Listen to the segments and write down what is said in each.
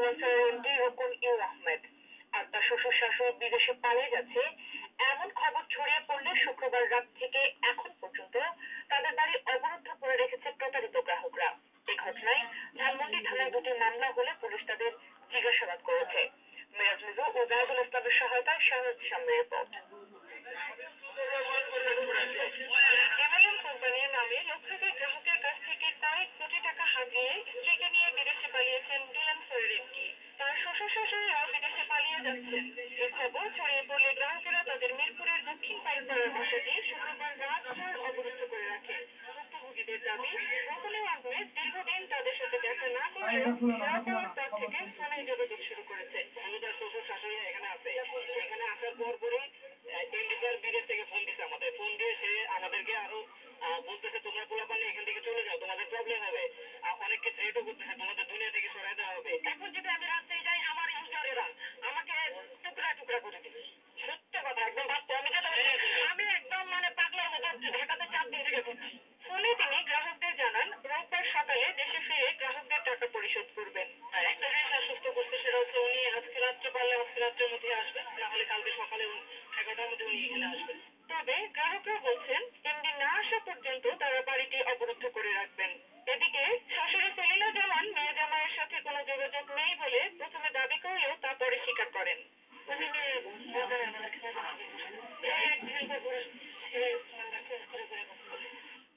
পূর্বাঞ্চলের এমপি রুকুন আহমেদ আর তার শ্বশুর শাশুড়ি বিদেশে পালিয়ে গেছে এমন খবর ছড়িয়ে পড়লে শুক্রবার রাত থেকে এখন পর্যন্ত তাদের বাড়ি অবরুদ্ধ করে রেখেছে প্রতারিত গ্রাহকরা। এই ঘটনায় ধানমন্ডি থানায় দুটি মামলা হলে পুলিশ তাদের জিজ্ঞাসাবাদ করেছে। মিরাজ মিজু ও জাহিদুল ইসলামের সহায়তায় শাহরুখ ইসলামের রিপোর্ট। এমএলএম কোম্পানির নামে লক্ষাধিক গ্রাহকের কাছ থেকে কয়েক কোটি টাকা হাতিয়ে স্ত্রীকে নিয়ে বিদেশে পালিয়েছেন ডিলান্সের এমপি। তার শ্বশুর শাশুড়িরাও বিদেশে পালিয়ে যাচ্ছেন। এ খবর ছড়িয়ে পড়লে গ্রাহকেরা তাদের মিরপুরের দক্ষিণ পাইকপাড়ার বাসাটি শুক্রবার রাতভর অবরুদ্ধ করে রাখে। ভুক্তভোগীদের দাবি, রুকুন আহমেদ দীর্ঘদিন তাদের সাথে দেখা না করলেও ধরা পড়ার পর থেকে ফোনে যোগাযোগ শুরু করেছে। তার শ্বশুর শাশুড়ি এখানে আছে, এখানে আসার পরপরই এমডিকার বিদেশ থেকে ফোন দিচ্ছে আমাদের। ফোন দিয়ে সে আমাদেরকে আরো বলতেছে, তোমরা পোলাপানি এখান থেকে চলে যাও, তোমাদের প্রবলেম হবে। অনেককে থ্রেটও করতেছে, তোমাদের দুনিয়া থেকে সরাই দেওয়া হবে। এখন যদি আমি রাস্তায় যাই, আমার ইউজারেরা আমাকে টুকরা টুকরা করে দিবে। সত্য কথা, একদম বাস্তব। আমি একদম মানে পাগলার মতো ঢাকাতে 4 দিন থেকে ঘুরছি। ফোনে তিনি গ্রাহকদের জানান, রোববার সকালে দেশে ফিরে গ্রাহকদের টাকা পরিশোধ করবেন। একটা জিনিস আশ্বস্ত করতে, সেটা হচ্ছে উনি আজকে রাত্রে পারলে আজকে রাত্রের মধ্যে আসবেন, না হলে কালকে সকালে 11টার মধ্যে উনি এখানে আসবেন। তবে গ্রাহকরা বলছেন, এমডি না আসা পর্যন্ত তারা বাড়িটি অবরুদ্ধ করে রাখবেন। এদিকে শাশুড়ি সেলিনা জামান মেয়ে জামাইয়ের সাথে কোনো যোগাযোগ নেই বলে প্রথমে দাবি করলেও তা পরে স্বীকার করেন।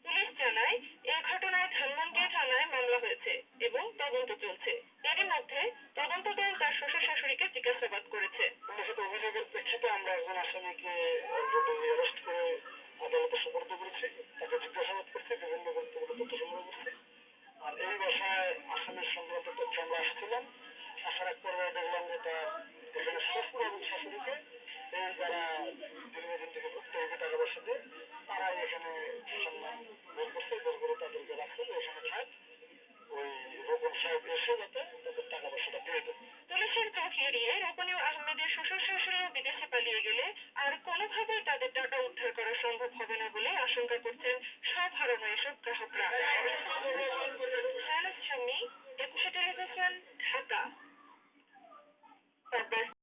পুলিশ জানায়, এ ঘটনায় ধানমন্ডি থানায় মামলা হয়েছে এবং তদন্ত চলছে। এরই মধ্যে তদন্ত দল তার শ্বশুর শাশুড়িকে জিজ্ঞাসাবাদ করেছে। পুলিশের অভিযোগের প্রেক্ষিতে আমরা একজন আসামিকে অলরেডি অ্যারেস্ট করে আদালতে সোপর্দ করেছি। তাকে জিজ্ঞাসাবাদ করছি, বিভিন্ন গুরুত্বপূর্ণ তথ্য সংগ্রহ করছি। আর এই বাসায় আসামির সংক্রান্ত তথ্য আমরা আসছিলাম। আসার এক পর্যায়ে দেখলাম যে তার এখানে শ্বশুর এবং শাশুড়িকে এই যারা দীর্ঘদিন থেকে ভুক্তভোগী টাকা পয়সা দিয়ে তারাই এখানে সম্মান বের করছে, বের করে তাদেরকে রাখছে যে এখানে থাক, ওই রোকন সাহেব এসে যাতে তাদের টাকা পয়সাটা দিয়ে দেয়। পুলিশের চোখ এড়িয়ে রুকুন আহমেদের শ্বশুর শাশুড়িও বিদেশে পালিয়ে গেলে আর কোনোভাবেই তাদের টাকা উদ্ধার করা সম্ভব হবে না বলে আশঙ্কা করছেন সব হারানো এসব গ্রাহকরা। শামী, একুশে টেলিভিশন, ঢাকা।